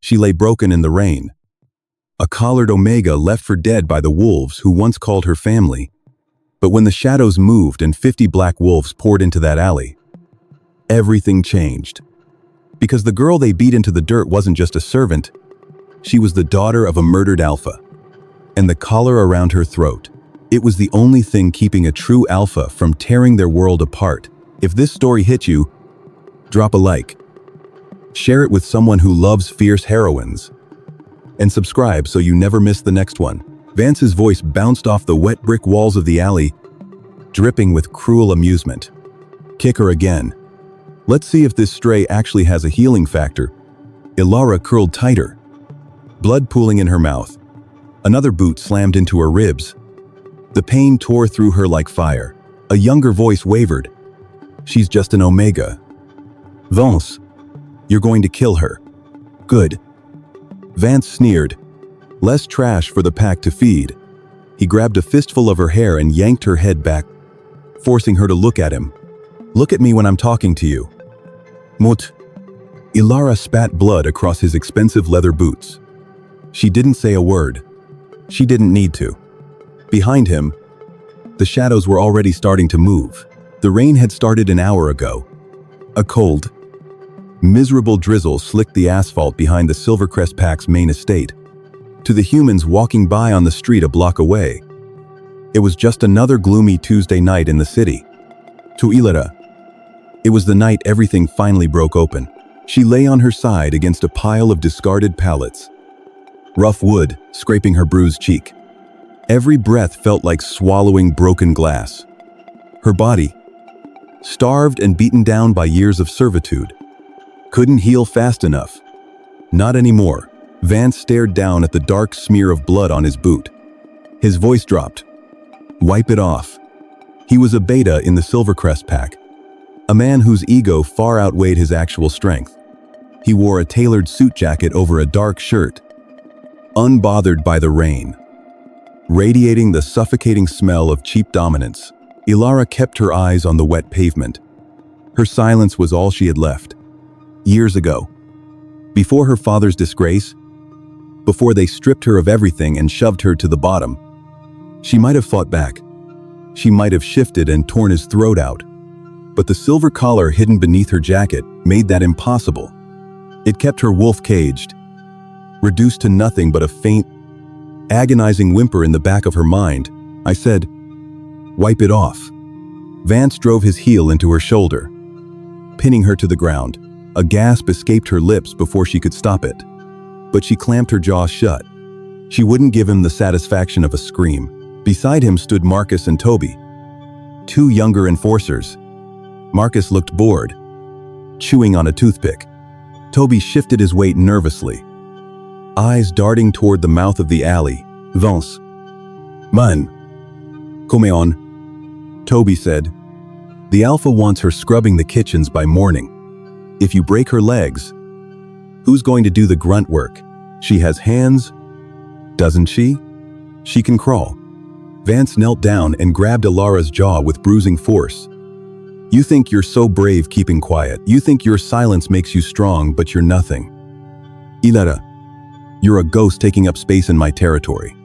She lay broken in the rain. A collared Omega left for dead by the wolves who once called her family. But when the shadows moved and 50 black wolves poured into that alley, everything changed. Because the girl they beat into the dirt wasn't just a servant, she was the daughter of a murdered alpha. And the collar around her throat, it was the only thing keeping a true alpha from tearing their world apart. If this story hit you, drop a like. Share it with someone who loves fierce heroines. And subscribe so you never miss the next one. Vance's voice bounced off the wet brick walls of the alley, dripping with cruel amusement. Kick her again. Let's see if this stray actually has a healing factor. Ilara curled tighter, blood pooling in her mouth. Another boot slammed into her ribs. The pain tore through her like fire. A younger voice wavered. She's just an Omega. Vance, you're going to kill her. Good. Vance sneered. Less trash for the pack to feed. He grabbed a fistful of her hair and yanked her head back, forcing her to look at him. Look at me when I'm talking to you. Mut. Ilara spat blood across his expensive leather boots. She didn't say a word. She didn't need to. Behind him, the shadows were already starting to move. The rain had started an hour ago. A cold, miserable drizzle slicked the asphalt behind the Silvercrest Pack's main estate. To the humans walking by on the street a block away, it was just another gloomy Tuesday night in the city. To Ilara, it was the night everything finally broke open. She lay on her side against a pile of discarded pallets. Rough wood scraping her bruised cheek. Every breath felt like swallowing broken glass. Her body, starved and beaten down by years of servitude, couldn't heal fast enough. Not anymore. Vance stared down at the dark smear of blood on his boot. His voice dropped. Wipe it off. He was a beta in the Silvercrest Pack, a man whose ego far outweighed his actual strength. He wore a tailored suit jacket over a dark shirt, unbothered by the rain, radiating the suffocating smell of cheap dominance. Ilara kept her eyes on the wet pavement. Her silence was all she had left. Years ago, before her father's disgrace, before they stripped her of everything and shoved her to the bottom, she might have fought back. She might have shifted and torn his throat out. But the silver collar hidden beneath her jacket made that impossible. It kept her wolf caged, reduced to nothing but a faint, agonizing whimper in the back of her mind. I said, wipe it off. Vance drove his heel into her shoulder, pinning her to the ground. A gasp escaped her lips before she could stop it. But she clamped her jaw shut. She wouldn't give him the satisfaction of a scream. Beside him stood Marcus and Toby, two younger enforcers. Marcus looked bored, chewing on a toothpick. Toby shifted his weight nervously, eyes darting toward the mouth of the alley. Vance. Man. Come on, Toby said. The alpha wants her scrubbing the kitchens by morning. If you break her legs, who's going to do the grunt work? She has hands, doesn't she? She can crawl. Vance knelt down and grabbed Ilara's jaw with bruising force. You think you're so brave keeping quiet. You think your silence makes you strong, but you're nothing. Ilara, you're a ghost taking up space in my territory.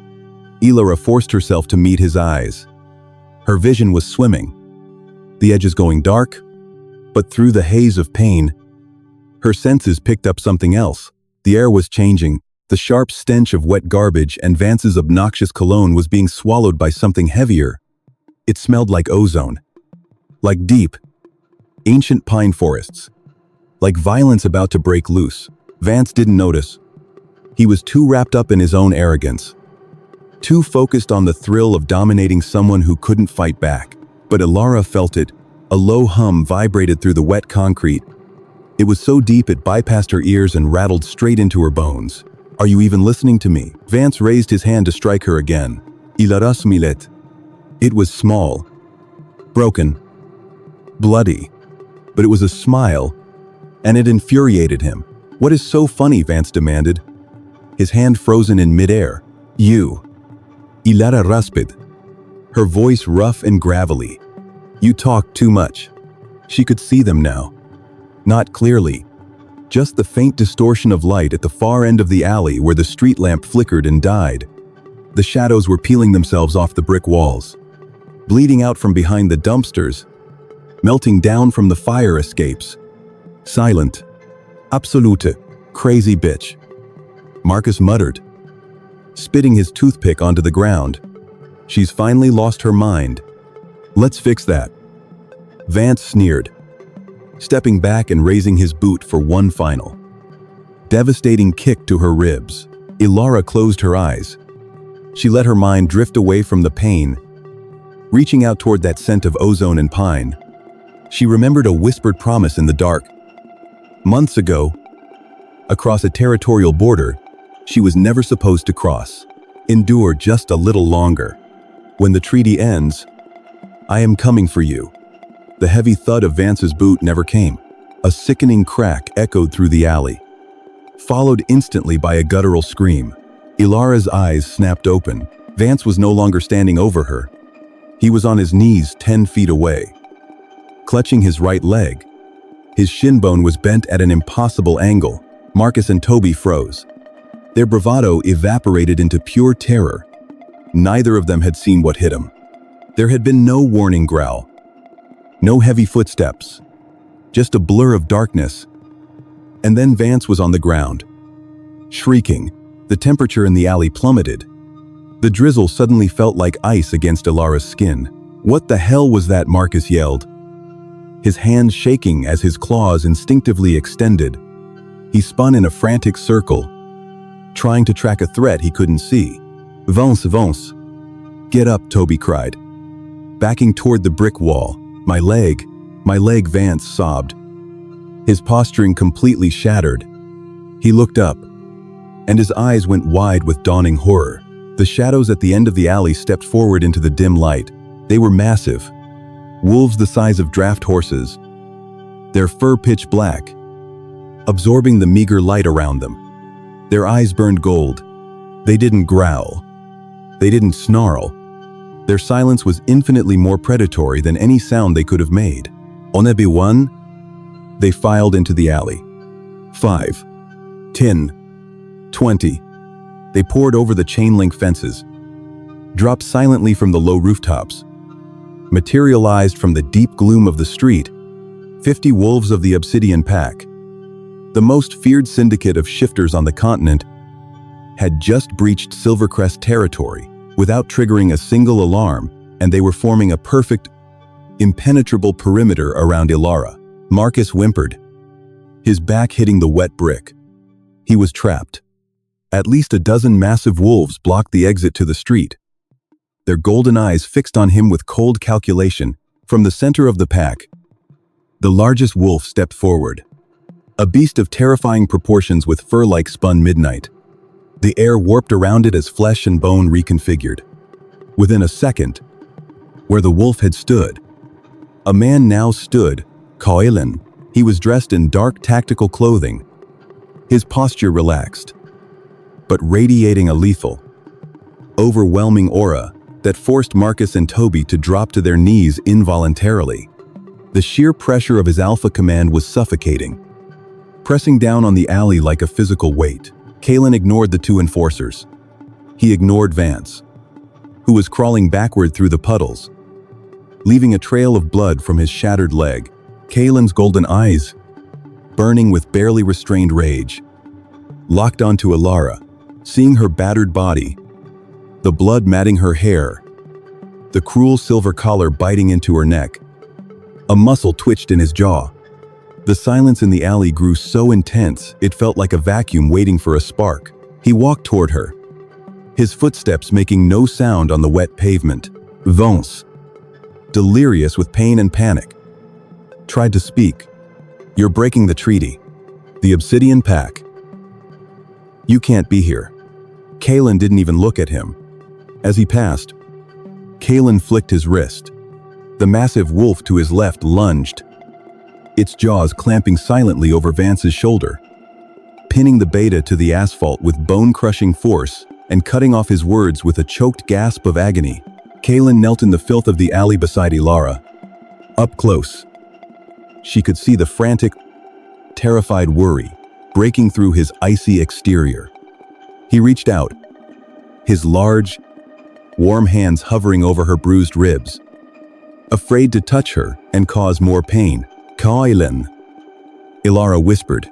Ilara forced herself to meet his eyes. Her vision was swimming, the edges going dark, but through the haze of pain, her senses picked up something else. The air was changing. The sharp stench of wet garbage and Vance's obnoxious cologne was being swallowed by something heavier. It smelled like ozone. Like deep, ancient pine forests. Like violence about to break loose. Vance didn't notice. He was too wrapped up in his own arrogance. Too focused on the thrill of dominating someone who couldn't fight back. But Ilara felt it. A low hum vibrated through the wet concrete. It was so deep it bypassed her ears and rattled straight into her bones. Are you even listening to me? Vance raised his hand to strike her again. Ilara smilet. It was small, broken, bloody, but it was a smile, and it infuriated him. What is so funny? Vance demanded, his hand frozen in midair. You. Ilara rasped, her voice rough and gravelly. You talk too much. She could see them now. Not clearly, just the faint distortion of light at the far end of the alley where the street lamp flickered and died. The shadows were peeling themselves off the brick walls, bleeding out from behind the dumpsters, melting down from the fire escapes. Silent. Absolute. Crazy bitch. Marcus muttered, spitting his toothpick onto the ground. She's finally lost her mind. Let's fix that. Vance sneered, stepping back and raising his boot for one final devastating kick to her ribs. Ilara closed her eyes. She let her mind drift away from the pain, reaching out toward that scent of ozone and pine. She remembered a whispered promise in the dark. Months ago, across a territorial border she was never supposed to cross. Endure just a little longer. When the treaty ends, I am coming for you. The heavy thud of Vance's boot never came. A sickening crack echoed through the alley, followed instantly by a guttural scream. Ilara's eyes snapped open. Vance was no longer standing over her. He was on his knees 10 feet away, clutching his right leg. His shin bone was bent at an impossible angle. Marcus and Toby froze. Their bravado evaporated into pure terror. Neither of them had seen what hit him. There had been no warning growl, no heavy footsteps, just a blur of darkness. And then Vance was on the ground, shrieking. The temperature in the alley plummeted. The drizzle suddenly felt like ice against Ilara's skin. What the hell was that? Marcus yelled, his hands shaking as his claws instinctively extended. He spun in a frantic circle, trying to track a threat he couldn't see. Vance, Vance. Get up, Toby cried, backing toward the brick wall. My leg, Vance sobbed, his posturing completely shattered. He looked up, and his eyes went wide with dawning horror. The shadows at the end of the alley stepped forward into the dim light. They were massive, wolves the size of draft horses, their fur pitch black, absorbing the meager light around them. Their eyes burned gold. They didn't growl. They didn't snarl. Their silence was infinitely more predatory than any sound they could have made. On a B1, they filed into the alley. 5, 10, 20. They poured over the chain-link fences, dropped silently from the low rooftops, materialized from the deep gloom of the street. 50 wolves of the Obsidian Pack, the most feared syndicate of shifters on the continent, had just breached Silvercrest territory without triggering a single alarm, and they were forming a perfect, impenetrable perimeter around Ilara. Marcus whimpered, his back hitting the wet brick. He was trapped. At least a dozen massive wolves blocked the exit to the street, their golden eyes fixed on him with cold calculation. From the center of the pack, the largest wolf stepped forward, a beast of terrifying proportions with fur like spun midnight. The air warped around it as flesh and bone reconfigured. Within a second, where the wolf had stood, a man now stood, Kaelin. He was dressed in dark tactical clothing, his posture relaxed, but radiating a lethal, overwhelming aura that forced Marcus and Toby to drop to their knees involuntarily. The sheer pressure of his alpha command was suffocating, pressing down on the alley like a physical weight. Kaelin ignored the two enforcers. He ignored Vance, who was crawling backward through the puddles, leaving a trail of blood from his shattered leg. Kaelin's golden eyes, burning with barely restrained rage, locked onto Ilara, seeing her battered body, the blood matting her hair, the cruel silver collar biting into her neck. A muscle twitched in his jaw. The silence in the alley grew so intense it felt like a vacuum waiting for a spark. He walked toward her, his footsteps making no sound on the wet pavement. Vance, delirious with pain and panic, tried to speak. You're breaking the treaty. The Obsidian Pack. You can't be here. Kaelin didn't even look at him. As he passed, Kaelin flicked his wrist. The massive wolf to his left lunged, its jaws clamping silently over Vance's shoulder, pinning the beta to the asphalt with bone-crushing force and cutting off his words with a choked gasp of agony. Kaelin knelt in the filth of the alley beside Ilara. Up close, she could see the frantic, terrified worry breaking through his icy exterior. He reached out, his large, warm hands hovering over her bruised ribs, afraid to touch her and cause more pain. "Kailen," Ilara whispered.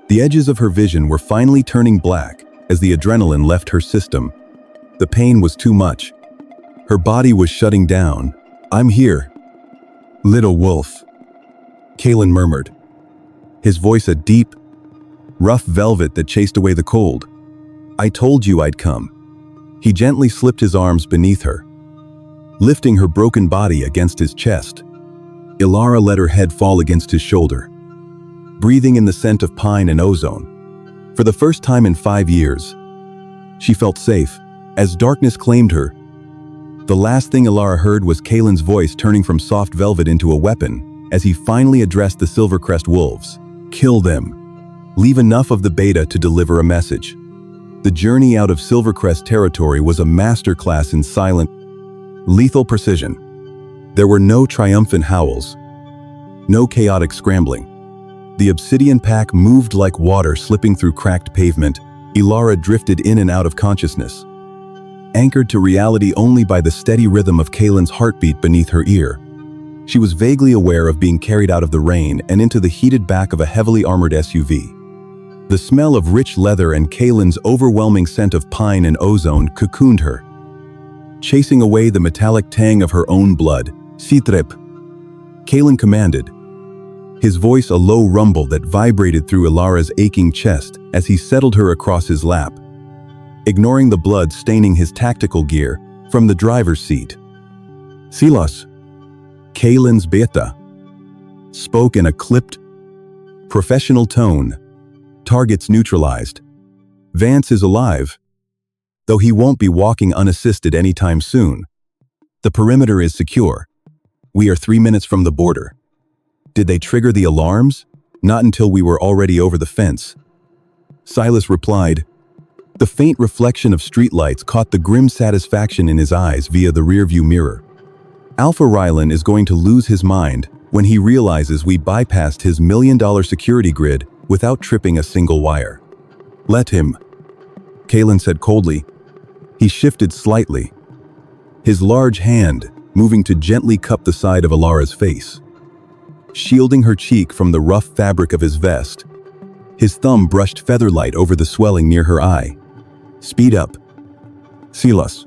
The edges of her vision were finally turning black as the adrenaline left her system. The pain was too much. Her body was shutting down. "I'm here, little wolf," Kalen murmured, his voice a deep, rough velvet that chased away the cold. "I told you I'd come." He gently slipped his arms beneath her, lifting her broken body against his chest. Ilara let her head fall against his shoulder, breathing in the scent of pine and ozone. For the first time in 5 years, she felt safe. As darkness claimed her, the last thing Ilara heard was Kalen's voice turning from soft velvet into a weapon as he finally addressed the Silvercrest wolves. "Kill them. Leave enough of the beta to deliver a message." The journey out of Silvercrest territory was a masterclass in silent, lethal precision. There were no triumphant howls, no chaotic scrambling. The Obsidian pack moved like water slipping through cracked pavement. Ilara drifted in and out of consciousness, anchored to reality only by the steady rhythm of Kalen's heartbeat beneath her ear. She was vaguely aware of being carried out of the rain and into the heated back of a heavily armored SUV. The smell of rich leather and Kalen's overwhelming scent of pine and ozone cocooned her, chasing away the metallic tang of her own blood. "Sitrep," Kalen commanded, his voice a low rumble that vibrated through Ilara's aching chest as he settled her across his lap, ignoring the blood staining his tactical gear from the driver's seat. "Silas," Kalen's beta spoke in a clipped, professional tone. "Targets neutralized. Vance is alive, though he won't be walking unassisted anytime soon. The perimeter is secure. We are 3 minutes from the border." "Did they trigger the alarms?" "Not until we were already over the fence," Silas replied. The faint reflection of streetlights caught the grim satisfaction in his eyes via the rearview mirror. "Alpha Rylan is going to lose his mind when he realizes we bypassed his $1 million security grid without tripping a single wire." "Let him," Kalen said coldly. He shifted slightly, his large hand moving to gently cup the side of Ilara's face, shielding her cheek from the rough fabric of his vest. His thumb brushed featherlight over the swelling near her eye. "Speed up, Silas.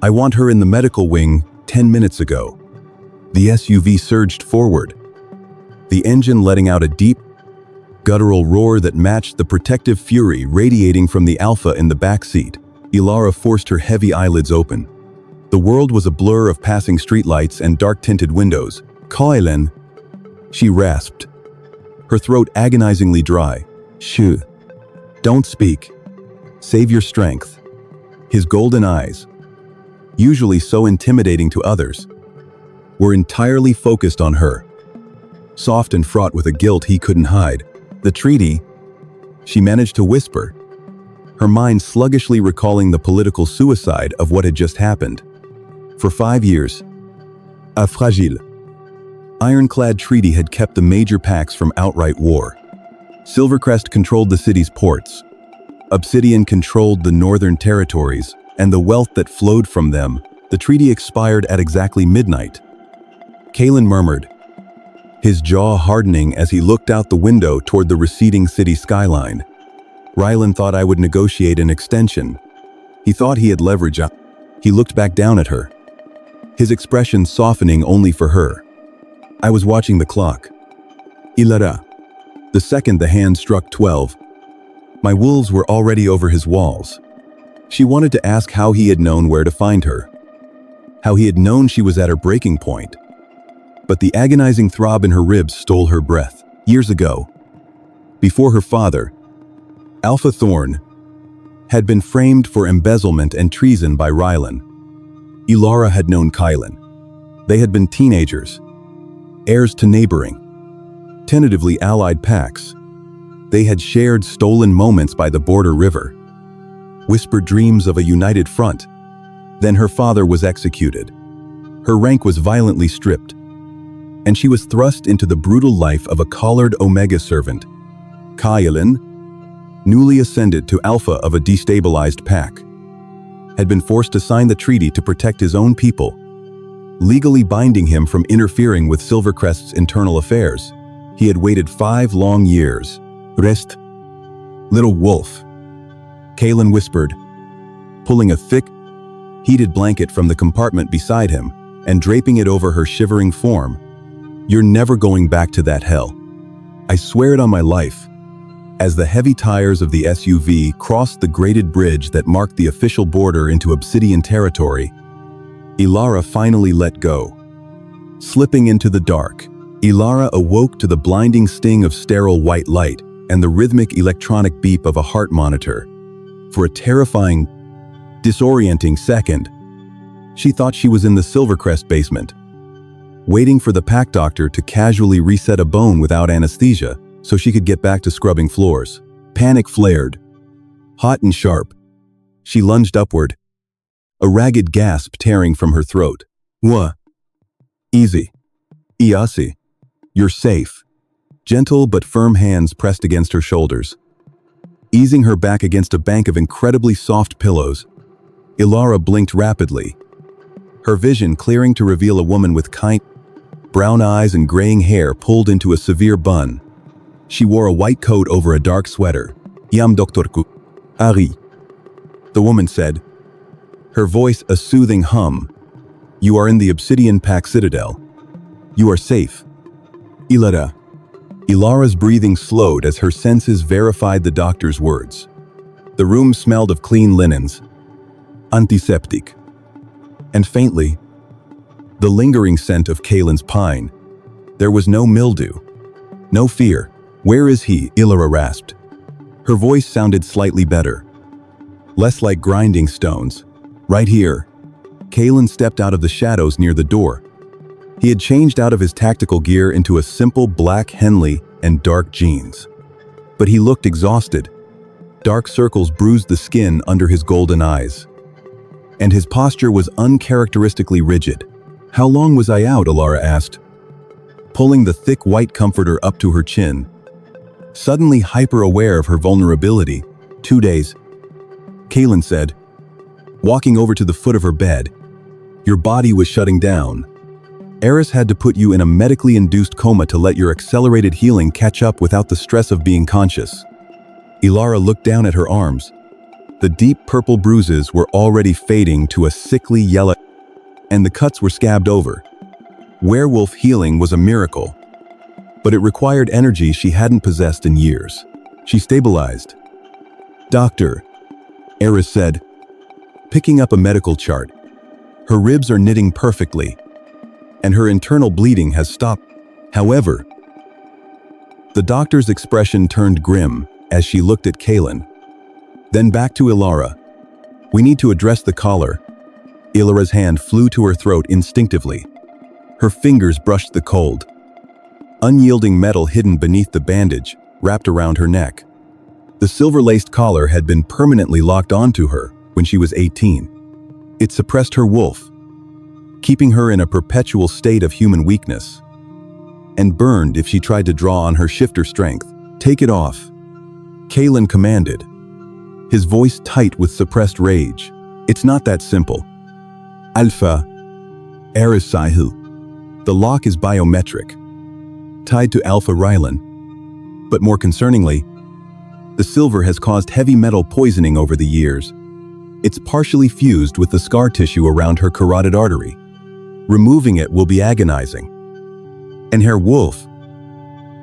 I want her in the medical wing 10 minutes ago." The SUV surged forward, the engine letting out a deep, guttural roar that matched the protective fury radiating from the Alpha in the backseat. Ilara forced her heavy eyelids open. The world was a blur of passing streetlights and dark-tinted windows. "Kailen," she rasped, her throat agonizingly dry. "Shh. Don't speak. Save your strength." His golden eyes, usually so intimidating to others, were entirely focused on her, soft and fraught with a guilt he couldn't hide. "The treaty," she managed to whisper, her mind sluggishly recalling the political suicide of what had just happened. For 5 years, a fragile, ironclad treaty had kept the major pacts from outright war. Silvercrest controlled the city's ports. Obsidian controlled the northern territories and the wealth that flowed from them. The treaty expired at exactly midnight. Kalen murmured, his jaw hardening as he looked out the window toward the receding city skyline. "Rylan thought I would negotiate an extension. He thought he had leverage up." He looked back down at her, his expression softening only for her. "I was watching the clock, Ilara. The second the hand struck 12, my wolves were already over his walls." She wanted to ask how he had known where to find her, how he had known she was at her breaking point. But the agonizing throb in her ribs stole her breath. Years ago, before her father, Alpha Thorn, had been framed for embezzlement and treason by Rylan, Ilara had known Kylan. They had been teenagers, heirs to neighboring, tentatively allied pacts. They had shared stolen moments by the border river, whispered dreams of a united front. Then her father was executed. Her rank was violently stripped, and she was thrust into the brutal life of a collared Omega servant. Kylan, newly ascended to alpha of a destabilized pack, had been forced to sign the treaty to protect his own people, legally binding him from interfering with Silvercrest's internal affairs. He had waited 5 long years. Rest. Little wolf, Kaelin whispered, pulling a thick, heated blanket from the compartment beside him and draping it over her shivering form. You're never going back to that hell. I swear it on my life. As the heavy tires of the SUV crossed the graded bridge that marked the official border into Obsidian territory, Ilara finally let go. Slipping into the dark, Ilara awoke to the blinding sting of sterile white light and the rhythmic electronic beep of a heart monitor. For a terrifying, disorienting second, she thought she was in the Silvercrest basement, waiting for the pack doctor to casually reset a bone without anesthesia so she could get back to scrubbing floors. Panic flared. Hot and sharp, she lunged upward, a ragged gasp tearing from her throat. Wha? Easy. Iasi. You're safe. Gentle but firm hands pressed against her shoulders. Easing her back against a bank of incredibly soft pillows, Ilara blinked rapidly, her vision clearing to reveal a woman with kind, brown eyes and graying hair pulled into a severe bun. She wore a white coat over a dark sweater. Yam doktorku. Ari. The woman said, her voice a soothing hum. You are in the Obsidian Pack Citadel. You are safe. Ilara. Ilara's breathing slowed as her senses verified the doctor's words. The room smelled of clean linens, antiseptic, and faintly, the lingering scent of Kaelin's pine. There was no mildew, no fear. Where is he? Ilara rasped. Her voice sounded slightly better, less like grinding stones. Right here. Kaelin stepped out of the shadows near the door. He had changed out of his tactical gear into a simple black Henley and dark jeans. But he looked exhausted. Dark circles bruised the skin under his golden eyes. And his posture was uncharacteristically rigid. How long was I out? Ilara asked, pulling the thick white comforter up to her chin. Suddenly hyper-aware of her vulnerability. 2 days. Kaelin said, walking over to the foot of her bed. Your body was shutting down. Eris had to put you in a medically induced coma to let your accelerated healing catch up without the stress of being conscious. Ilara looked down at her arms. The deep purple bruises were already fading to a sickly yellow, and the cuts were scabbed over. Werewolf healing was a miracle, but it required energy she hadn't possessed in years. She stabilized. Doctor, Eris said, picking up a medical chart. Her ribs are knitting perfectly, and her internal bleeding has stopped. However, the doctor's expression turned grim as she looked at Kaelin. Then back to Ilara. We need to address the collar. Ilara's hand flew to her throat instinctively. Her fingers brushed the cold, unyielding metal hidden beneath the bandage wrapped around her neck. The silver-laced collar had been permanently locked onto her when she was 18. It suppressed her wolf, keeping her in a perpetual state of human weakness, and burned if she tried to draw on her shifter strength. Take it off, Kaelin commanded, his voice tight with suppressed rage. It's not that simple. Alpha, Eris Saihu. The lock is biometric, tied to Alpha Rylan. But more concerningly, the silver has caused heavy metal poisoning over the years. It's partially fused with the scar tissue around her carotid artery. Removing it will be agonizing. And Herr Wolf,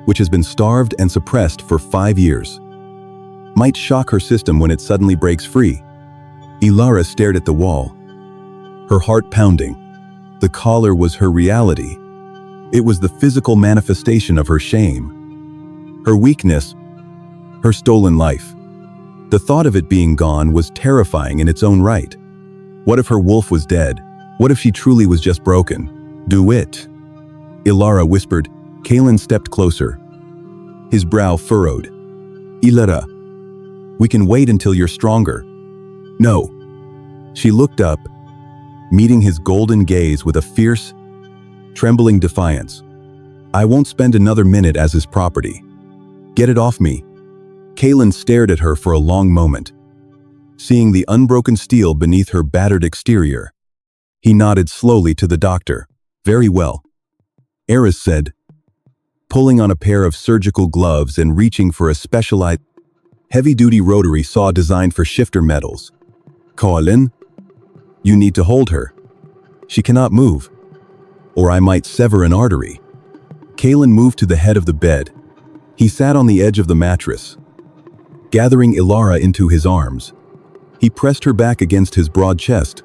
which has been starved and suppressed for 5 years, might shock her system when it suddenly breaks free. Ilara stared at the wall, her heart pounding. The collar was her reality. It was the physical manifestation of her shame, her weakness, her stolen life. The thought of it being gone was terrifying in its own right. What if her wolf was dead? What if she truly was just broken? Do it, Ilara whispered. Kaelin stepped closer, his brow furrowed. Ilara, we can wait until you're stronger. No. She looked up, meeting his golden gaze with a fierce, trembling defiance. I won't spend another minute as his property. Get it off me. Kaelin stared at her for a long moment, seeing the unbroken steel beneath her battered exterior. He nodded slowly to the doctor. "Very well," Eris said, pulling on a pair of surgical gloves and reaching for a specialized, heavy-duty rotary saw designed for shifter metals. "Kaelin, you need to hold her. She cannot move, or I might sever an artery." Kaelin moved to the head of the bed. He sat on the edge of the mattress, gathering Ilara into his arms. He pressed her back against his broad chest,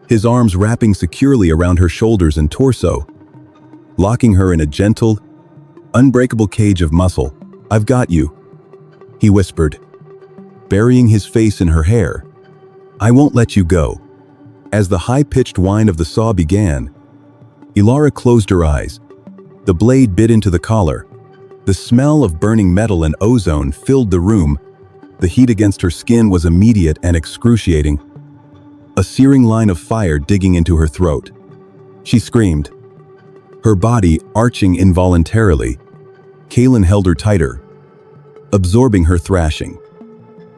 his arms wrapping securely around her shoulders and torso, locking her in a gentle, unbreakable cage of muscle. "I've got you," he whispered, burying his face in her hair. "I won't let you go." As the high-pitched whine of the saw began, Ilara closed her eyes. The blade bit into the collar. The smell of burning metal and ozone filled the room. The heat against her skin was immediate and excruciating, a searing line of fire digging into her throat. She screamed, her body arching involuntarily. Kaelin held her tighter, absorbing her thrashing,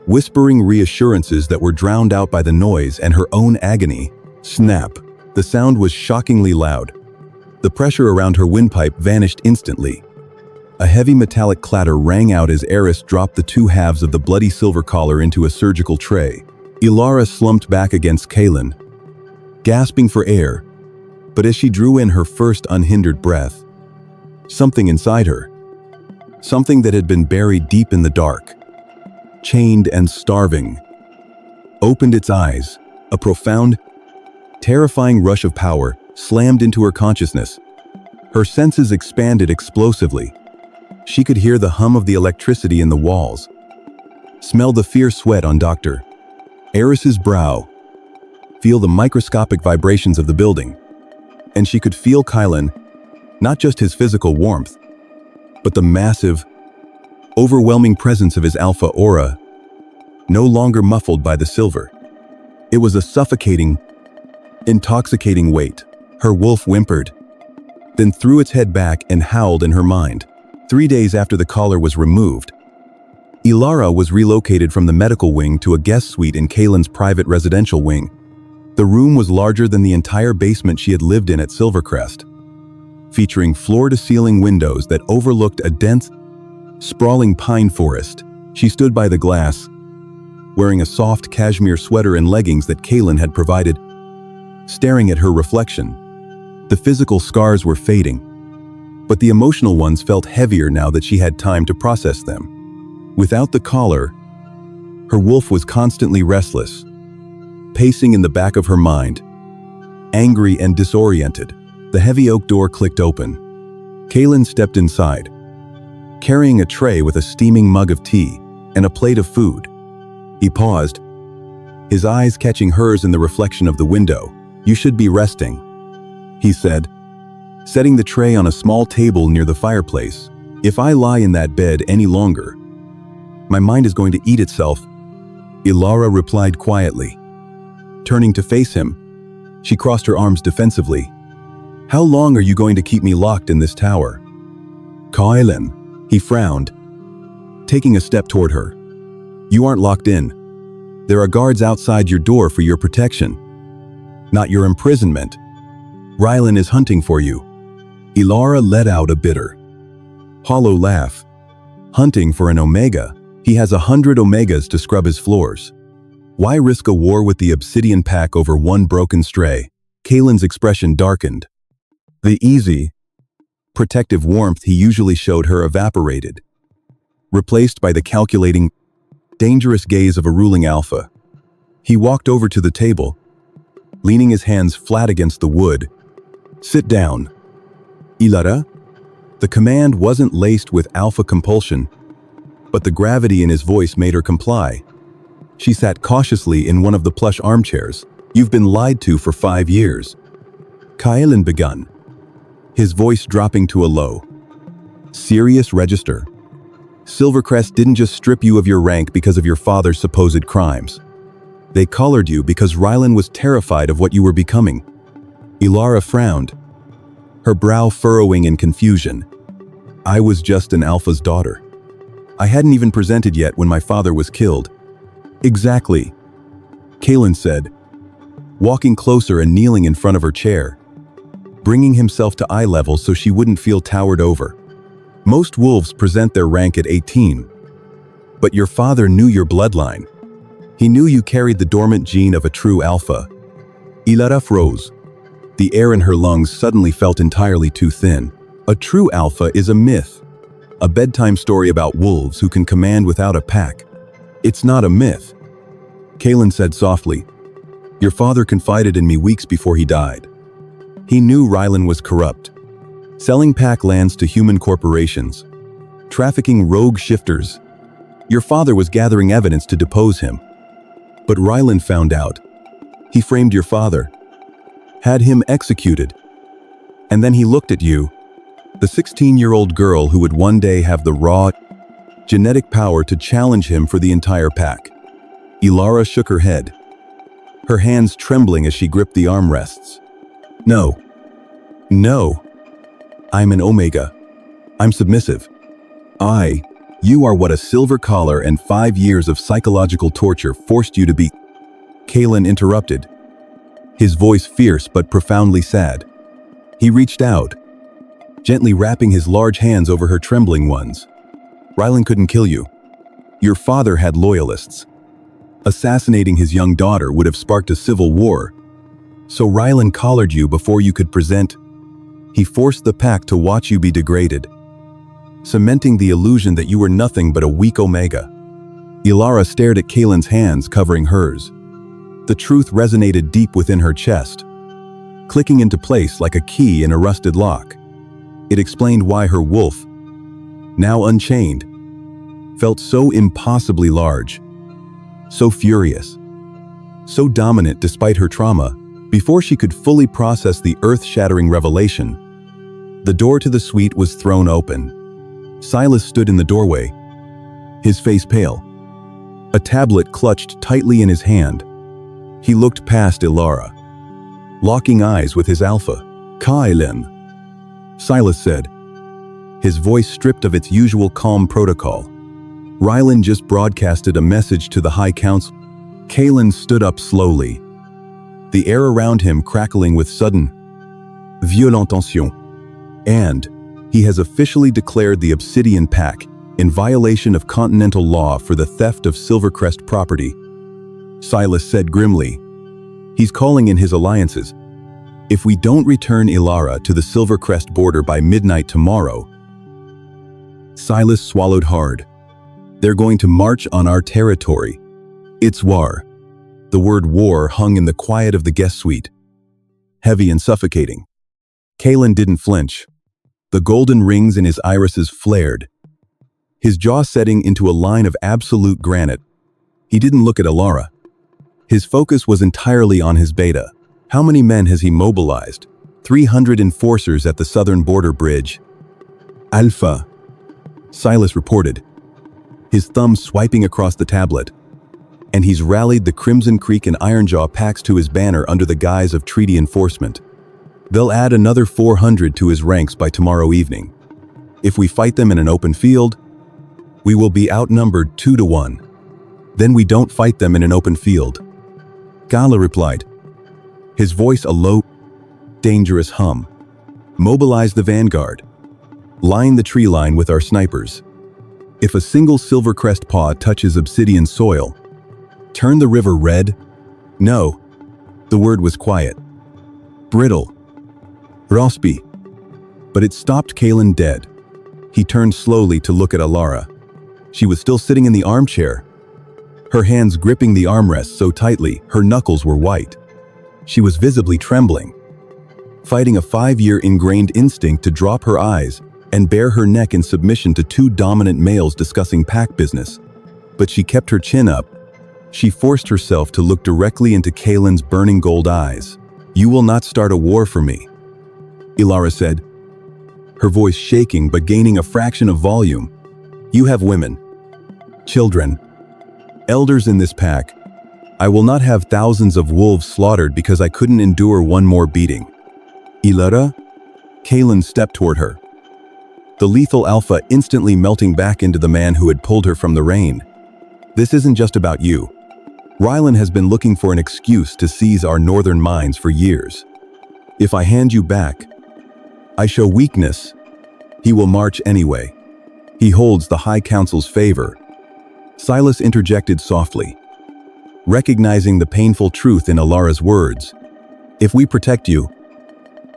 whispering reassurances that were drowned out by the noise and her own agony. Snap! The sound was shockingly loud. The pressure around her windpipe vanished instantly. A heavy metallic clatter rang out as Eris dropped the two halves of the bloody silver collar into a surgical tray. Ilara slumped back against Kaelin, gasping for air, but as she drew in her first unhindered breath, something inside her, something that had been buried deep in the dark, chained and starving, opened its eyes. A profound, terrifying rush of power slammed into her consciousness. Her senses expanded explosively. She could hear the hum of the electricity in the walls, smell the fierce sweat on Dr. Eris's brow, feel the microscopic vibrations of the building, and she could feel Kaelin, not just his physical warmth, but the massive, overwhelming presence of his alpha aura, no longer muffled by the silver. It was a suffocating, intoxicating weight. Her wolf whimpered, then threw its head back and howled in her mind. 3 days after the collar was removed, Ilara was relocated from the medical wing to a guest suite in Kaelin's private residential wing. The room was larger than the entire basement she had lived in at Silvercrest, featuring floor-to-ceiling windows that overlooked a dense, sprawling pine forest. She stood by the glass, wearing a soft cashmere sweater and leggings that Kaelin had provided, staring at her reflection. The physical scars were fading, but the emotional ones felt heavier now that she had time to process them. Without the collar, her wolf was constantly restless, pacing in the back of her mind, angry and disoriented. The heavy oak door clicked open. Kaelin stepped inside, carrying a tray with a steaming mug of tea and a plate of food. He paused, his eyes catching hers in the reflection of the window. "You should be resting," he said, setting the tray on a small table near the fireplace. "If I lie in that bed any longer, my mind is going to eat itself," Ilara replied quietly. Turning to face him, she crossed her arms defensively. "How long are you going to keep me locked in this tower?" "Kaelin," he frowned, taking a step toward her. "You aren't locked in. There are guards outside your door for your protection, not your imprisonment. Rylan is hunting for you." Ilara let out a bitter, hollow laugh. "Hunting for an Omega? He has 100 Omegas to scrub his floors. Why risk a war with the Obsidian Pack over one broken stray?" Kaelin's expression darkened. The easy, protective warmth he usually showed her evaporated, replaced by the calculating, dangerous gaze of a ruling alpha. He walked over to the table, leaning his hands flat against the wood. "Sit down, Ilara." The command wasn't laced with alpha compulsion, but the gravity in his voice made her comply. She sat cautiously in one of the plush armchairs. "You've been lied to for 5 years," Kaelin begun, his voice dropping to a low, serious register. "Silvercrest didn't just strip you of your rank because of your father's supposed crimes. They collared you because Rylan was terrified of what you were becoming." Ilara frowned, her brow furrowing in confusion. "I was just an alpha's daughter." I hadn't even presented yet when my father was killed. Exactly, Kalen said, walking closer and kneeling in front of her chair, bringing himself to eye level so she wouldn't feel towered over. Most wolves present their rank at 18. But your father knew your bloodline. He knew you carried the dormant gene of a true alpha. Ilara froze. The air in her lungs suddenly felt entirely too thin. A true alpha is a myth. A bedtime story about wolves who can command without a pack. It's not a myth. Kalen said softly. Your father confided in me weeks before he died. He knew Rylan was corrupt, selling pack lands to human corporations, trafficking rogue shifters. Your father was gathering evidence to depose him. But Rylan found out. He framed your father, had him executed. And then he looked at you, the 16-year-old girl who would one day have the raw, genetic power to challenge him for the entire pack. Ilara shook her head, her hands trembling as she gripped the armrests. No. I'm an Omega. I'm submissive. You are what a silver collar and 5 years of psychological torture forced you to be. Kalen interrupted, his voice fierce but profoundly sad. He reached out, gently wrapping his large hands over her trembling ones. Rylan couldn't kill you. Your father had loyalists. Assassinating his young daughter would have sparked a civil war. So Rylan collared you before you could present. He forced the pack to watch you be degraded, cementing the illusion that you were nothing but a weak Omega. Ilara stared at Kalen's hands covering hers. The truth resonated deep within her chest, clicking into place like a key in a rusted lock. It explained why her wolf, now unchained, felt so impossibly large, so furious, so dominant despite her trauma. Before she could fully process the earth-shattering revelation, the door to the suite was thrown open. Silas stood in the doorway, his face pale, a tablet clutched tightly in his hand. He looked past Ilara, locking eyes with his alpha. Kalen, Silas said, his voice stripped of its usual calm protocol. Rylan just broadcasted a message to the High Council. Kalen stood up slowly, the air around him crackling with sudden, violent tension. And he has officially declared the Obsidian Pack in violation of continental law for the theft of Silvercrest property. Silas said grimly. He's calling in his alliances. If we don't return Ilara to the Silvercrest border by midnight tomorrow. Silas swallowed hard. They're going to march on our territory. It's war. The word war hung in the quiet of the guest suite, heavy and suffocating. Kalen didn't flinch. The golden rings in his irises flared, his jaw setting into a line of absolute granite. He didn't look at Ilara. His focus was entirely on his beta. How many men has he mobilized? 300 enforcers at the southern border bridge. Alpha, Silas reported, his thumb swiping across the tablet. And he's rallied the Crimson Creek and Ironjaw packs to his banner under the guise of treaty enforcement. They'll add another 400 to his ranks by tomorrow evening. If we fight them in an open field, we will be outnumbered 2-1. Then we don't fight them in an open field. Gala replied, his voice a low, dangerous hum. Mobilize the vanguard. Line the tree line with our snipers. If a single Silvercrest paw touches Obsidian soil, turn the river red? No. The word was quiet. Brittle. Rospi. But it stopped Kalen dead. He turned slowly to look at Ilara. She was still sitting in the armchair, her hands gripping the armrest so tightly her knuckles were white. She was visibly trembling, fighting a 5-year ingrained instinct to drop her eyes and bare her neck in submission to 2 dominant males discussing pack business. But she kept her chin up. She forced herself to look directly into Kalen's burning gold eyes. You will not start a war for me, Ilara said, her voice shaking but gaining a fraction of volume. You have women, children, elders in this pack. I will not have thousands of wolves slaughtered because I couldn't endure one more beating. Ilara? Kalen stepped toward her. the lethal alpha instantly melting back into the man who had pulled her from the rain. This isn't just about you. Rylan has been looking for an excuse to seize our northern mines for years. If I hand you back, I show weakness. He will march anyway. He holds the High Council's favor. Silas interjected softly, recognizing the painful truth in Ilara's words. If we protect you,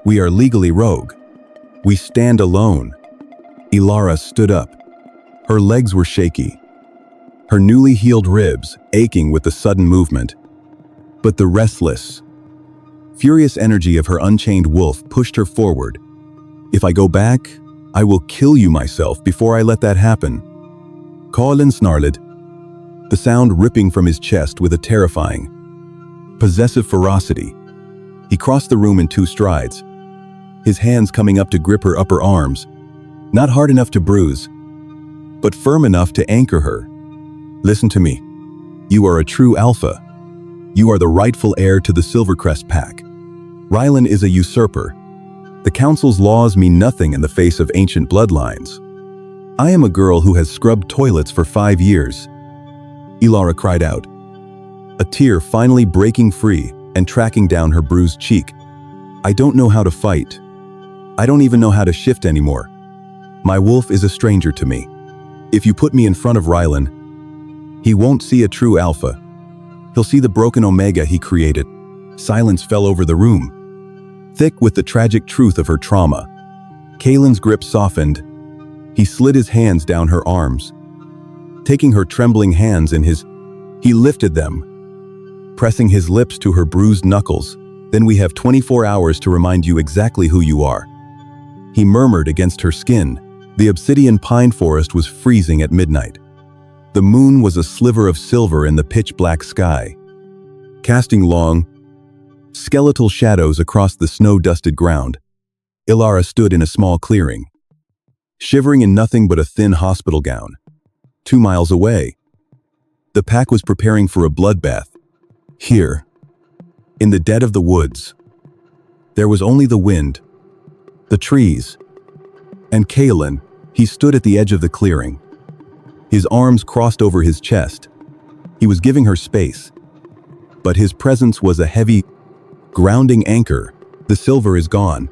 we are legally rogue. We stand alone. Ilara stood up. Her legs were shaky, her newly healed ribs aching with the sudden movement. But the restless, furious energy of her unchained wolf pushed her forward. If I go back, I will kill you myself before I let that happen. Colin snarled, the sound ripping from his chest with a terrifying, possessive ferocity. He crossed the room in 2 strides, his hands coming up to grip her upper arms, not hard enough to bruise, but firm enough to anchor her. Listen to me. You are a true alpha. You are the rightful heir to the Silvercrest pack. Rylan is a usurper. The Council's laws mean nothing in the face of ancient bloodlines. I am a girl who has scrubbed toilets for 5 years. Ilara cried out, a tear finally breaking free and tracking down her bruised cheek. I don't know how to fight. I don't even know how to shift anymore. My wolf is a stranger to me. If you put me in front of Rylan, he won't see a true alpha. He'll see the broken omega he created. Silence fell over the room, thick with the tragic truth of her trauma. Kalen's grip softened. He slid his hands down her arms. Taking her trembling hands in his, he lifted them, pressing his lips to her bruised knuckles. Then we have 24 hours to remind you exactly who you are. He murmured against her skin. The obsidian pine forest was freezing at midnight. The moon was a sliver of silver in the pitch-black sky, casting long, skeletal shadows across the snow-dusted ground. Ilara stood in a small clearing, shivering in nothing but a thin hospital gown. 2 miles away, the pack was preparing for a bloodbath. Here, in the dead of the woods, there was only the wind, the trees, and Kalen. He stood at the edge of the clearing, his arms crossed over his chest. He was giving her space, but his presence was a heavy, grounding anchor. The silver is gone.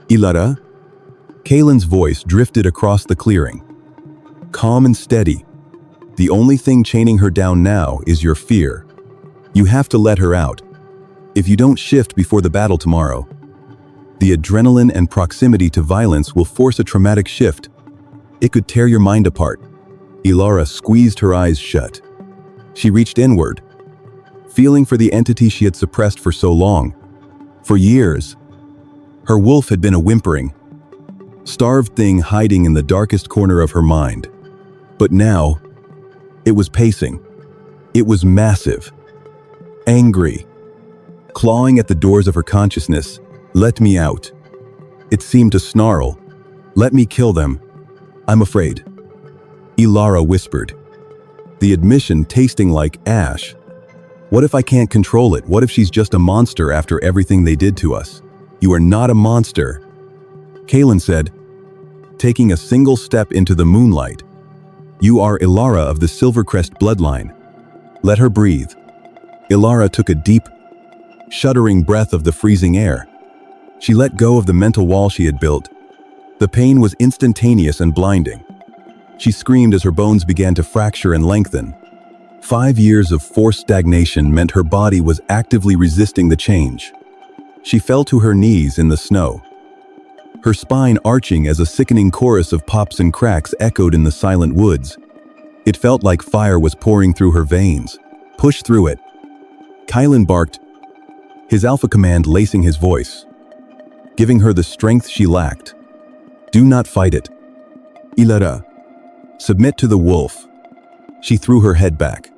Ilara? Kalen's voice drifted across the clearing, calm and steady. The only thing chaining her down now is your fear. You have to let her out. If you don't shift before the battle tomorrow, the adrenaline and proximity to violence will force a traumatic shift. It could tear your mind apart. Ilara squeezed her eyes shut. She reached inward, feeling for the entity she had suppressed for so long. For years, her wolf had been a whimpering, starved thing hiding in the darkest corner of her mind. But now, it was pacing. It was massive, angry, clawing at the doors of her consciousness. Let me out. It seemed to snarl. Let me kill them. I'm afraid. Ilara whispered, the admission tasting like ash. What if I can't control it? What if she's just a monster after everything they did to us? You are not a monster, Kalen said, taking a single step into the moonlight. You are Ilara of the Silvercrest bloodline. Let her breathe. Ilara took a deep, shuddering breath of the freezing air. She let go of the mental wall she had built. The pain was instantaneous and blinding. She screamed as her bones began to fracture and lengthen. 5 years of forced stagnation meant her body was actively resisting the change. She fell to her knees in the snow, her spine arching as a sickening chorus of pops and cracks echoed in the silent woods. It felt like fire was pouring through her veins. Push through it. Kylan barked, his alpha command lacing his voice, giving her the strength she lacked. Do not fight it. Ilara, submit to the wolf. She threw her head back,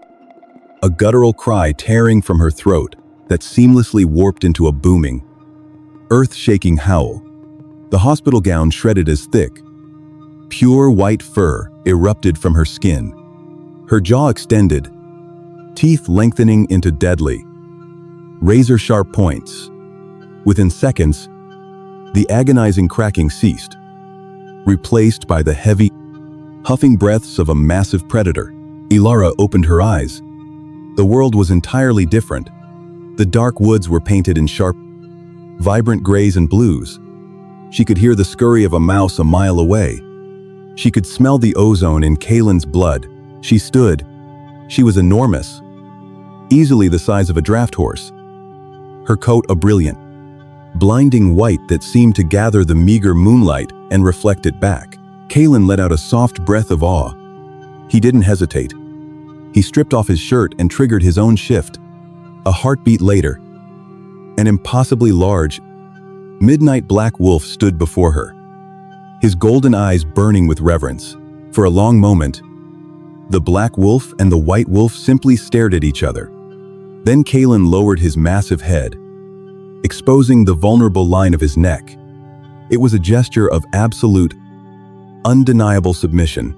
a guttural cry tearing from her throat that seamlessly warped into a booming, earth-shaking howl. The hospital gown shredded as thick. Pure white fur erupted from her skin. Her jaw extended, teeth lengthening into deadly, razor-sharp points. Within seconds, the agonizing cracking ceased. replaced by the heavy, huffing breaths of a massive predator. Ilara opened her eyes. The world was entirely different. The dark woods were painted in sharp, vibrant grays and blues. She could hear the scurry of a mouse a mile away. She could smell the ozone in Kalen's blood. She stood. She was enormous, easily the size of a draft horse. Her coat a brilliant, blinding white that seemed to gather the meager moonlight and reflect it back. Kalen let out a soft breath of awe. He didn't hesitate. He stripped off his shirt and triggered his own shift. A heartbeat later, an impossibly large, midnight black wolf stood before her, his golden eyes burning with reverence. For a long moment, the black wolf and the white wolf simply stared at each other. Then Kalen lowered his massive head, exposing the vulnerable line of his neck. It was a gesture of absolute, undeniable submission.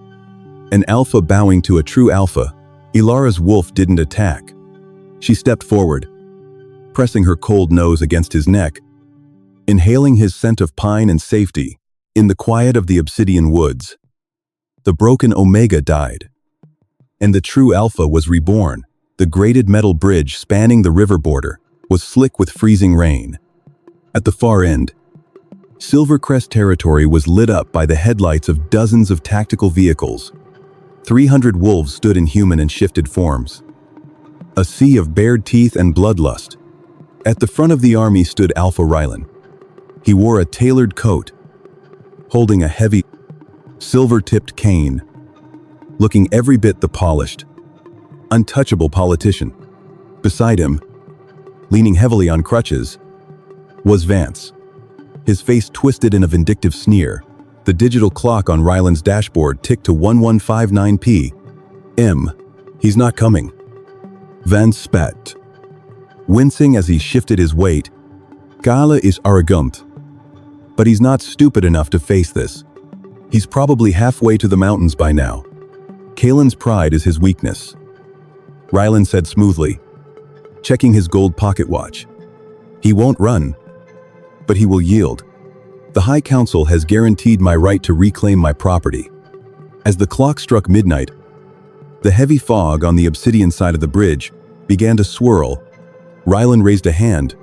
An alpha bowing to a true alpha. Ilara's wolf didn't attack. She stepped forward, pressing her cold nose against his neck, inhaling his scent of pine and safety. In the quiet of the obsidian woods, the broken Omega died, and the true Alpha was reborn. The grated metal bridge spanning the river border was slick with freezing rain. At the far end, Silvercrest territory was lit up by the headlights of dozens of tactical vehicles. 300 wolves stood in human and shifted forms, a sea of bared teeth and bloodlust. At the front of the army stood Alpha Rylan. He wore a tailored coat, holding a heavy, silver-tipped cane, looking every bit the polished, untouchable politician. Beside him, leaning heavily on crutches, was Vance, his face twisted in a vindictive sneer. The digital clock on Ryland's dashboard ticked to 1159 p.m. He's not coming. Vance spat, wincing as he shifted his weight. Gala is arrogant, but he's not stupid enough to face this. He's probably halfway to the mountains by now. Kalen's pride is his weakness, Ryland said smoothly, checking his gold pocket watch. He won't run, but he will yield. The High Council has guaranteed my right to reclaim my property. As the clock struck midnight, the heavy fog on the obsidian side of the bridge began to swirl. Ryland raised a hand,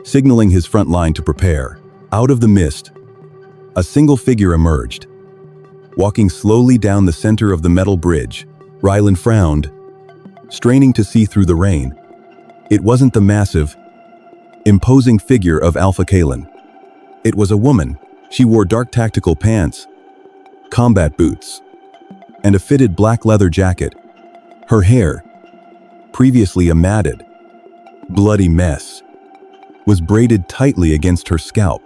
signaling his front line to prepare. Out of the mist, a single figure emerged, walking slowly down the center of the metal bridge. Ryland frowned, straining to see through the rain. It wasn't the massive, imposing figure of Alpha Kalen. It was a woman. She wore dark tactical pants, combat boots, and a fitted black leather jacket. Her hair, previously a matted, bloody mess, was braided tightly against her scalp.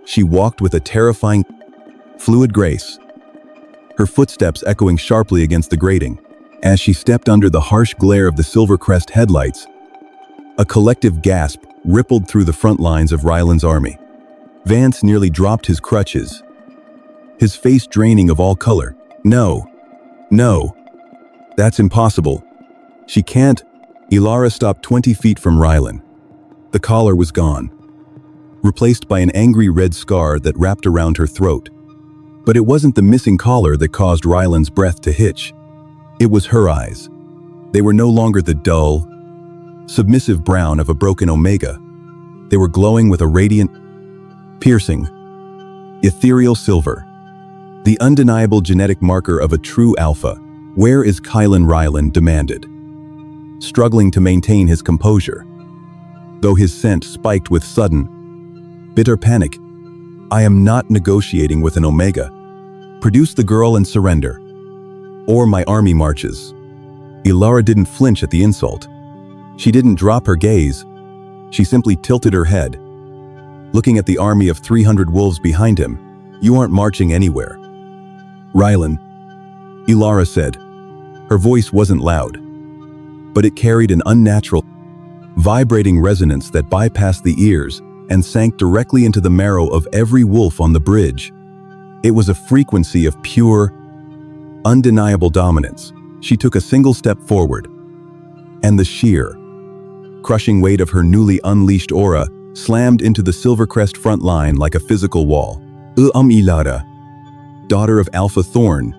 She walked with a terrifying, fluid grace, her footsteps echoing sharply against the grating. As she stepped under the harsh glare of the Silvercrest headlights, a collective gasp rippled through the front lines of Ryland's army. Vance nearly dropped his crutches, his face draining of all color. No, that's impossible. She can't. Ilara stopped 20 feet from Ryland. The collar was gone, replaced by an angry red scar that wrapped around her throat. But it wasn't the missing collar that caused Ryland's breath to hitch. It was her eyes. They were no longer the dull, submissive brown of a broken Omega. They were glowing with a radiant, piercing, ethereal silver. The undeniable genetic marker of a true alpha. Where is Kylan Ryland demanded, struggling to maintain his composure, though his scent spiked with sudden, bitter panic. I am not negotiating with an Omega. Produce the girl and surrender, or my army marches. Ilara didn't flinch at the insult. She didn't drop her gaze. She simply tilted her head, looking at the army of 300 wolves behind him. You aren't marching anywhere. Rylan, Ilara said. Her voice wasn't loud, but it carried an unnatural, vibrating resonance that bypassed the ears and sank directly into the marrow of every wolf on the bridge. It was a frequency of pure, undeniable dominance. She took a single step forward, and the sheer, crushing weight of her newly unleashed aura slammed into the Silvercrest front line like a physical wall. Ilara, daughter of Alpha Thorn,"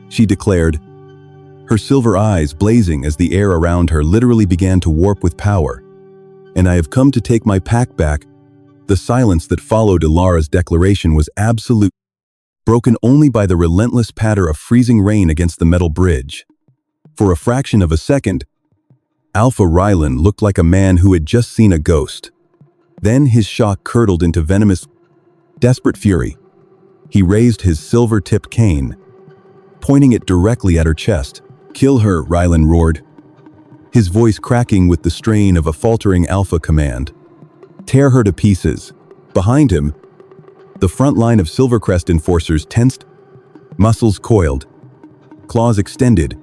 she declared, her silver eyes blazing as the air around her literally began to warp with power. "And I have come to take my pack back." The silence that followed Ilara's declaration was absolute, broken only by the relentless patter of freezing rain against the metal bridge. For a fraction of a second, Alpha Rylan looked like a man who had just seen a ghost. Then his shock curdled into venomous, desperate fury. He raised his silver-tipped cane, pointing it directly at her chest. "Kill her," Rylan roared, his voice cracking with the strain of a faltering Alpha command. "Tear her to pieces." Behind him, the front line of Silvercrest enforcers tensed, muscles coiled, claws extended.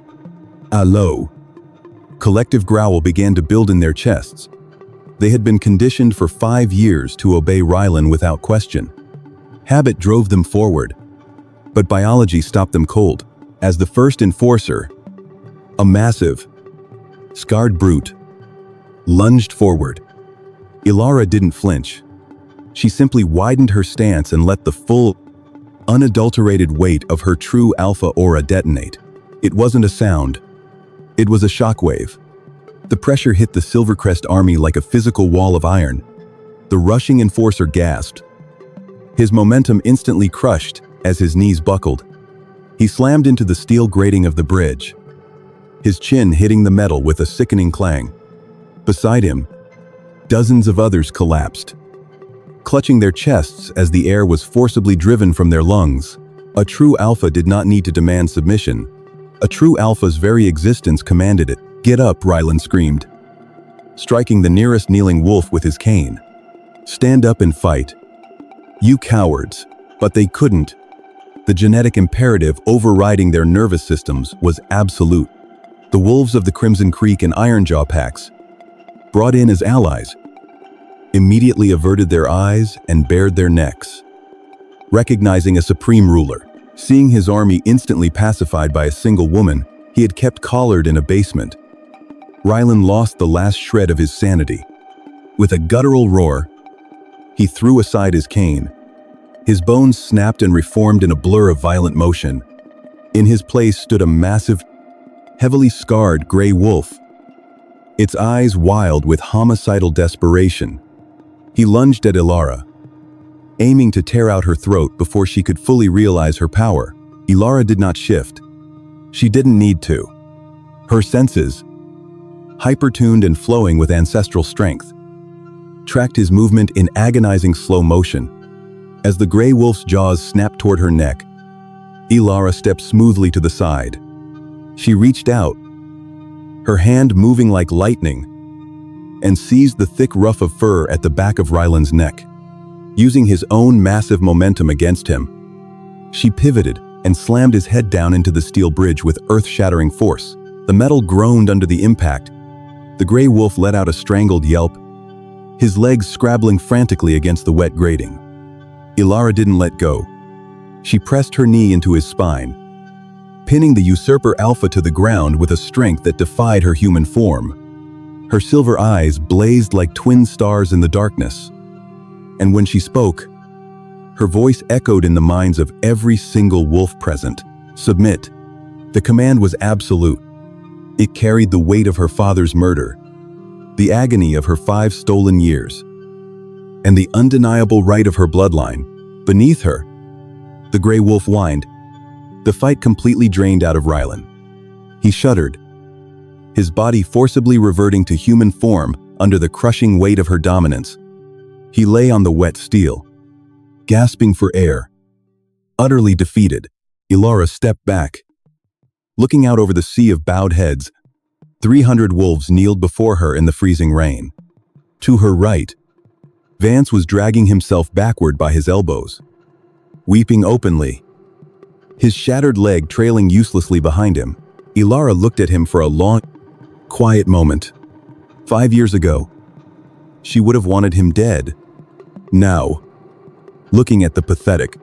A low, collective growl began to build in their chests. They had been conditioned for 5 years to obey Rylan without question. Habit drove them forward, but biology stopped them cold. As the first enforcer, a massive, scarred brute, lunged forward, Ilara didn't flinch. She simply widened her stance and let the full, unadulterated weight of her true alpha aura detonate. It wasn't a sound. It was a shockwave. The pressure hit the Silvercrest army like a physical wall of iron. The rushing enforcer gasped. His momentum instantly crushed as his knees buckled. He slammed into the steel grating of the bridge, his chin hitting the metal with a sickening clang. Beside him, dozens of others collapsed, clutching their chests as the air was forcibly driven from their lungs. A true alpha did not need to demand submission. A true alpha's very existence commanded it. "Get up," Rylan screamed, striking the nearest kneeling wolf with his cane. "Stand up and fight." "You cowards." But they couldn't. The genetic imperative overriding their nervous systems was absolute. The wolves of the Crimson Creek and Ironjaw packs, brought in as allies, immediately averted their eyes and bared their necks, recognizing a supreme ruler. Seeing his army instantly pacified by a single woman he had kept collared in a basement, Rylan lost the last shred of his sanity. With a guttural roar, he threw aside his cane. His bones snapped and reformed in a blur of violent motion. In his place stood a massive, heavily scarred gray wolf, its eyes wild with homicidal desperation. He lunged at Ilara, aiming to tear out her throat before she could fully realize her power. Ilara did not shift. She didn't need to. Her senses, hyper-tuned and flowing with ancestral strength, tracked his movement in agonizing slow motion. As the gray wolf's jaws snapped toward her neck, Ilara stepped smoothly to the side. She reached out, her hand moving like lightning, and seized the thick ruff of fur at the back of Rylan's neck. Using his own massive momentum against him, she pivoted and slammed his head down into the steel bridge with earth-shattering force. The metal groaned under the impact. The gray wolf let out a strangled yelp, his legs scrabbling frantically against the wet grating. Ilara didn't let go. She pressed her knee into his spine, pinning the usurper alpha to the ground with a strength that defied her human form. Her silver eyes blazed like twin stars in the darkness. And when she spoke, her voice echoed in the minds of every single wolf present. "Submit." The command was absolute. It carried the weight of her father's murder, the agony of her 5 stolen years, and the undeniable right of her bloodline. Beneath her, the gray wolf whined, the fight completely drained out of Rylan. He shuddered, his body forcibly reverting to human form under the crushing weight of her dominance. He lay on the wet steel, gasping for air. Utterly defeated, Ilara stepped back. Looking out over the sea of bowed heads, 300 wolves kneeled before her in the freezing rain. To her right, Vance was dragging himself backward by his elbows, weeping openly, his shattered leg trailing uselessly behind him. Ilara looked at him for a long, quiet moment. 5 years ago, she would have wanted him dead. Now, looking at the pathetic,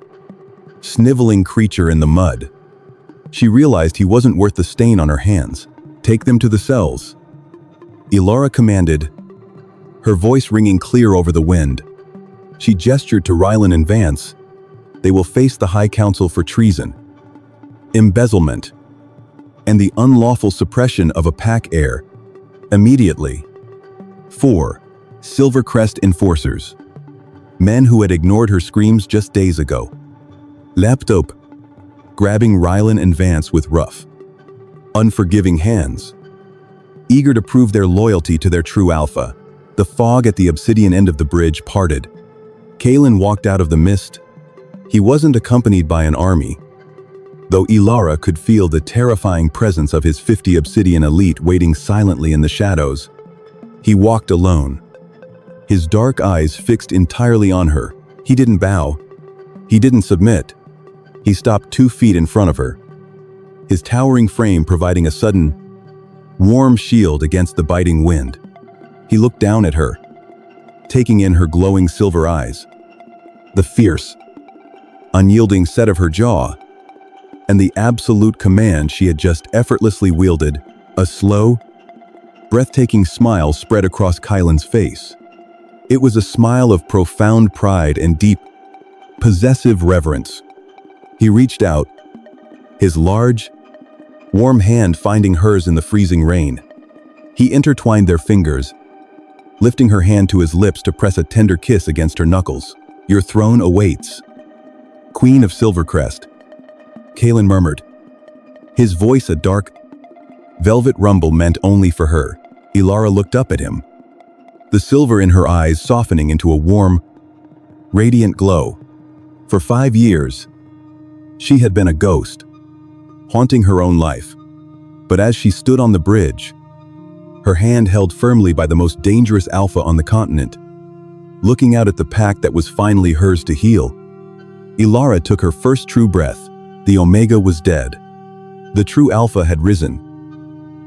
sniveling creature in the mud, she realized he wasn't worth the stain on her hands. "Take them to the cells," Ilara commanded, her voice ringing clear over the wind. She gestured to Rylan and Vance, they will face the High Council for treason, embezzlement, and the unlawful suppression of a pack heir immediately. 4. Silvercrest enforcers. Men who had ignored her screams just days ago. Leapt up, grabbing Rylan and Vance with rough, unforgiving hands. Eager to prove their loyalty to their true alpha, the fog at the obsidian end of the bridge parted. Kalen walked out of the mist. He wasn't accompanied by an army, though Ilara could feel the terrifying presence of his 50 obsidian elite waiting silently in the shadows. He walked alone, his dark eyes fixed entirely on her. He didn't bow. He didn't submit. He stopped 2 feet in front of her, his towering frame providing a sudden, warm shield against the biting wind. He looked down at her, taking in her glowing silver eyes, the fierce, unyielding set of her jaw, and the absolute command she had just effortlessly wielded. A slow, breathtaking smile spread across Kylan's face. It was a smile of profound pride and deep, possessive reverence. He reached out, his large, warm hand finding hers in the freezing rain. He intertwined their fingers, lifting her hand to his lips to press a tender kiss against her knuckles. "Your throne awaits, Queen of Silvercrest," Kalen murmured, his voice a dark, velvet rumble meant only for her. Ilara looked up at him, the silver in her eyes softening into a warm, radiant glow. For 5 years, she had been a ghost, haunting her own life. But as she stood on the bridge, her hand held firmly by the most dangerous alpha on the continent, looking out at the pack that was finally hers to heal, Ilara took her first true breath. The Omega was dead. The true alpha had risen,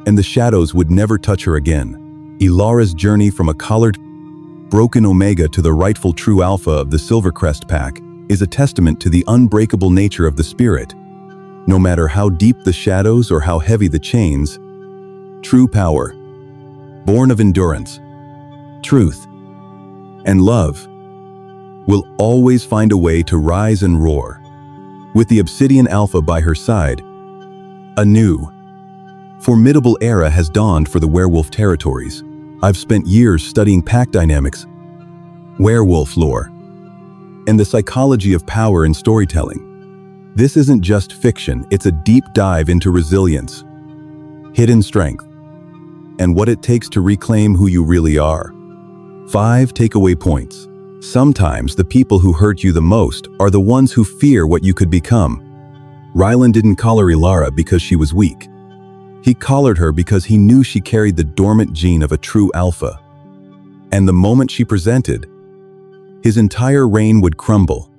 and the shadows would never touch her again. Ilara's journey from a collared, broken Omega to the rightful true alpha of the Silvercrest pack is a testament to the unbreakable nature of the spirit. No matter how deep the shadows or how heavy the chains, true power, born of endurance, truth, and love, will always find a way to rise and roar. With the Obsidian Alpha by her side, a new, formidable era has dawned for the Werewolf territories. I've spent years studying pack dynamics, werewolf lore, and the psychology of power in storytelling. This isn't just fiction, it's a deep dive into resilience, hidden strength, and what it takes to reclaim who you really are. 5 takeaway points. Sometimes the people who hurt you the most are the ones who fear what you could become. Rylan didn't collar Ilara because she was weak. He collared her because he knew she carried the dormant gene of a true alpha. And the moment she presented, his entire reign would crumble.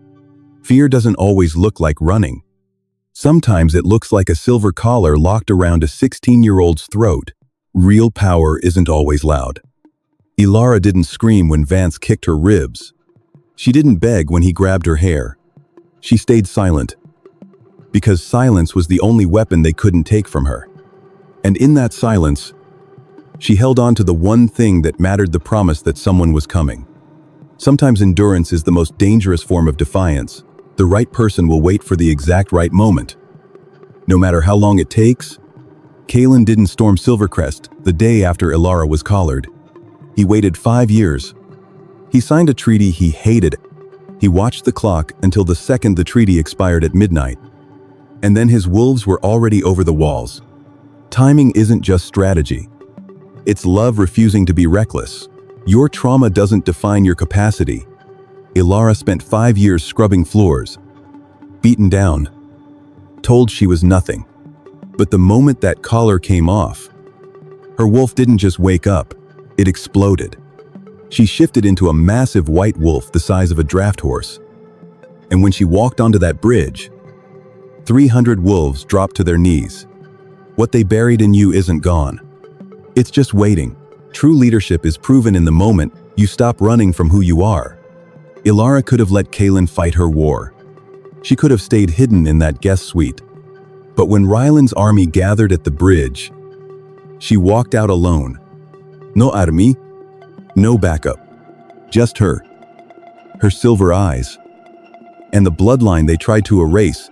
Fear doesn't always look like running. Sometimes it looks like a silver collar locked around a 16-year-old's throat. Real power isn't always loud. Ilara didn't scream when Vance kicked her ribs. She didn't beg when he grabbed her hair. She stayed silent, because silence was the only weapon they couldn't take from her. And in that silence, she held on to the one thing that mattered: the promise that someone was coming. Sometimes endurance is the most dangerous form of defiance. The right person will wait for the exact right moment. No matter how long it takes, Kalen didn't storm Silvercrest the day after Ilara was collared. He waited 5 years. He signed a treaty he hated. He watched the clock until the second the treaty expired at midnight. And then his wolves were already over the walls. Timing isn't just strategy. It's love refusing to be reckless. Your trauma doesn't define your capacity. Ilara spent 5 years scrubbing floors, beaten down, told she was nothing. But the moment that collar came off, her wolf didn't just wake up, it exploded. She shifted into a massive white wolf the size of a draft horse. And when she walked onto that bridge, 300 wolves dropped to their knees. What they buried in you isn't gone. It's just waiting. True leadership is proven in the moment you stop running from who you are. Ilara could have let Kalen fight her war. She could have stayed hidden in that guest suite. But when Rylan's army gathered at the bridge, she walked out alone. No army, no backup. Just her silver eyes, and the bloodline they tried to erase.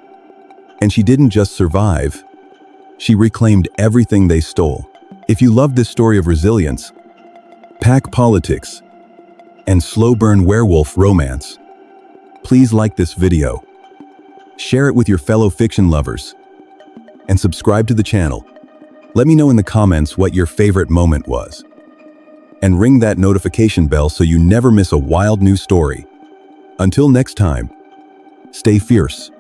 And she didn't just survive, she reclaimed everything they stole. If you love this story of resilience, pack politics, and slow-burn werewolf romance, please like this video, share it with your fellow fiction lovers, and subscribe to the channel. Let me know in the comments what your favorite moment was. And ring that notification bell so you never miss a wild new story. Until next time, stay fierce.